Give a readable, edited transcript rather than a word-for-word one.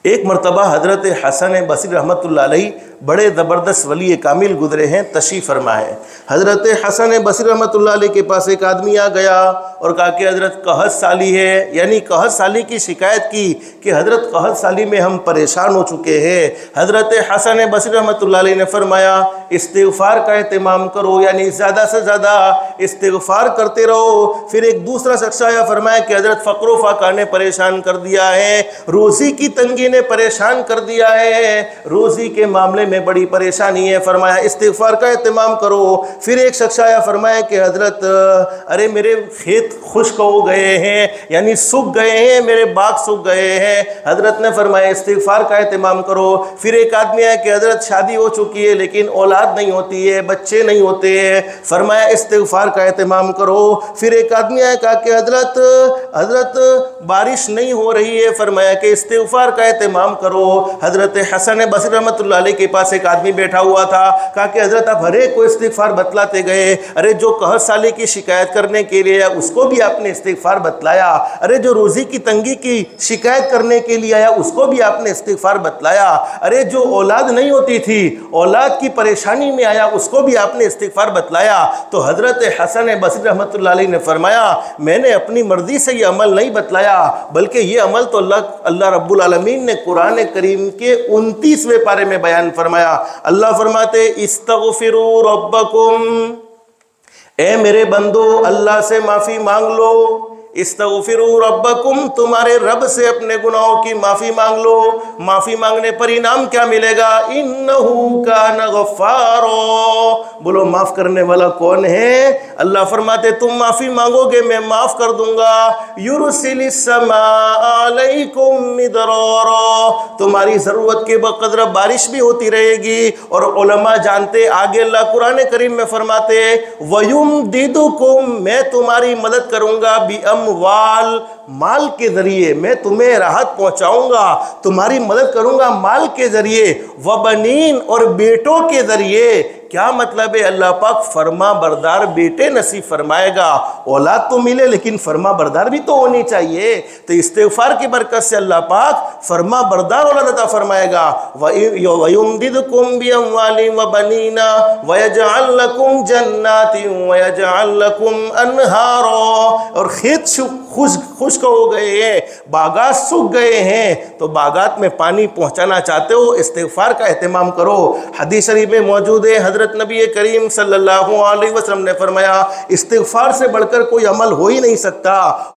एक मरतबा हज़रत हसन बसरी रहमतुल्लाह अलैह बड़े ज़बरदस्त वली कामिल गुजरे हैं, तशरीफ़ फरमा है। हज़रत हसन बसरी रहमतुल्लाह अलैह के पास एक आदमी आ गया और कहा कि हज़रत कहत साली है, यानी कहत साली की शिकायत की कि हज़रत कहत साली में हम परेशान हो चुके हैं। हज़रत हसन बसरी रहमतुल्लाह अलैह ने फरमाया इस्तिग़फ़ार का एहतमाम करो, यानी ज़्यादा से ज़्यादा इस्तिग़फ़ार करते रहो। फिर एक दूसरा शख्स आया, फरमाया कि हज़रत फ़क़्र व फ़ाक़ा ने परेशान कर दिया है, रोज़ी की तंगी ने परेशान कर दिया है, रोज़ी के मामले में बड़ी परेशानी है, फरमाया इस्तिग़फ़ार का एहतमाम करो। फिर एक शख्स आया, फरमाया कि हज़रत अरे मेरे खेत खुश्क हो गए हैं, यानी सूख गए हैं, मेरे बाग सूख गए हैं। हज़रत ने फरमाया इस्तिग़फ़ार का एहतमाम करो। फिर एक आदमी आया कि हज़रत शादी हो चुकी है लेकिन औलाद नहीं होती है, बच्चे नहीं होते हैं, फरमाया इस्तिग़फ़ार का एहतमाम करो। फिर एक आदमी आया, कहा कि हज़रत बारिश नहीं हो रही है, फरमाया कि इस्तिग़फ़ार का एहतमाम करो। हज़रत हसन बसरी रहमतुल्लाह अलैह के पास एक आदमी बैठा हुआ था, कहा कि हज़रत आप हर एक को इस्तिग़फ़ार बतलाते गए, अरे जो कहत साली की शिकायत करने के लिए आया उसको भी आपने इस्तिग़फ़ार बतलाया, अरे जो रोज़ी की तंगी की शिकायत करने के लिए आया उसको भी आपने इस्तिग़फ़ार बतलाया, अरे जो औलाद नहीं होती थी औलाद की परेशानी में आया उसको भी आपने इस्तिग़फ़ार बतलाया। तो हज़रत हसन बसरी रहमतुल्लाह अलैह ने फरमाया मैंने अपनी मर्ज़ी से ये अमल नहीं बतलाया, बल्कि ये अमल तो अल्लाह रब्बुल आलमीन ने कुरान करीम के 29वें पारे में बयान फरमाया। अल्लाह फरमाते इस्तग़फ़िरू रब्बकुम, ए मेरे बंदो अल्लाह से माफ़ी मांग लो, इस्तग़फ़िरू रब्बकुम, तुम्हारे रब से अपने गुनाहों की माफ़ी मांग लो। माफ़ी मांगने पर इनाम क्या मिलेगा? इन्नहू कान गफ़्फ़ारो, बोलो माफ़ करने वाला कौन है? अल्लाह फरमाते तुम माफ़ी मांगोगे मैं माफ़ कर दूंगा। युरसिलिस समा अलैकुम मिदरारा, तुम्हारी ज़रूरत के बक़द्र बारिश भी होती रहेगी। और उलमा जानते आगे अल्लाह कुरान करीम में फरमाते वयुमदिदुकुम, मैं तुम्हारी मदद करूँगा बिअमवाल, माल के ज़रिए मैं तुम्हें राहत पहुँचाऊँगा, तुम्हारी मदद करूँगा माल के ज़रिए, वबनीन, और बेटों के ज़रिए। क्या मतलब है? अल्लाह पाक फरमा बरदार बेटे नसीब फरमाएगा। औलाद तो मिले लेकिन फरमा बरदार भी तो होनी चाहिए। तो इस्तिग़फ़ार की बरकत से अल्लाह पाक फरमा बरदार औलाद अता फरमाएगा। वयुमदिदकुम बिअमवालिन व बनीना वयजअल लकुम जन्नातिन वयजअल लकुम अनहारा, और खेत खुश्क हो गए हैं, बागात सूख गए हैं, तो बागात में पानी पहुँचाना चाहते हो इस्तिग़फ़ार का एहतमाम करो। हदीस शरीफ में मौजूद है, हज़रत नबी करीम सल्लल्लाहु अलैहि वसल्लम ने फरमाया इस्तिग़फ़ार से बढ़कर कोई अमल हो ही नहीं सकता।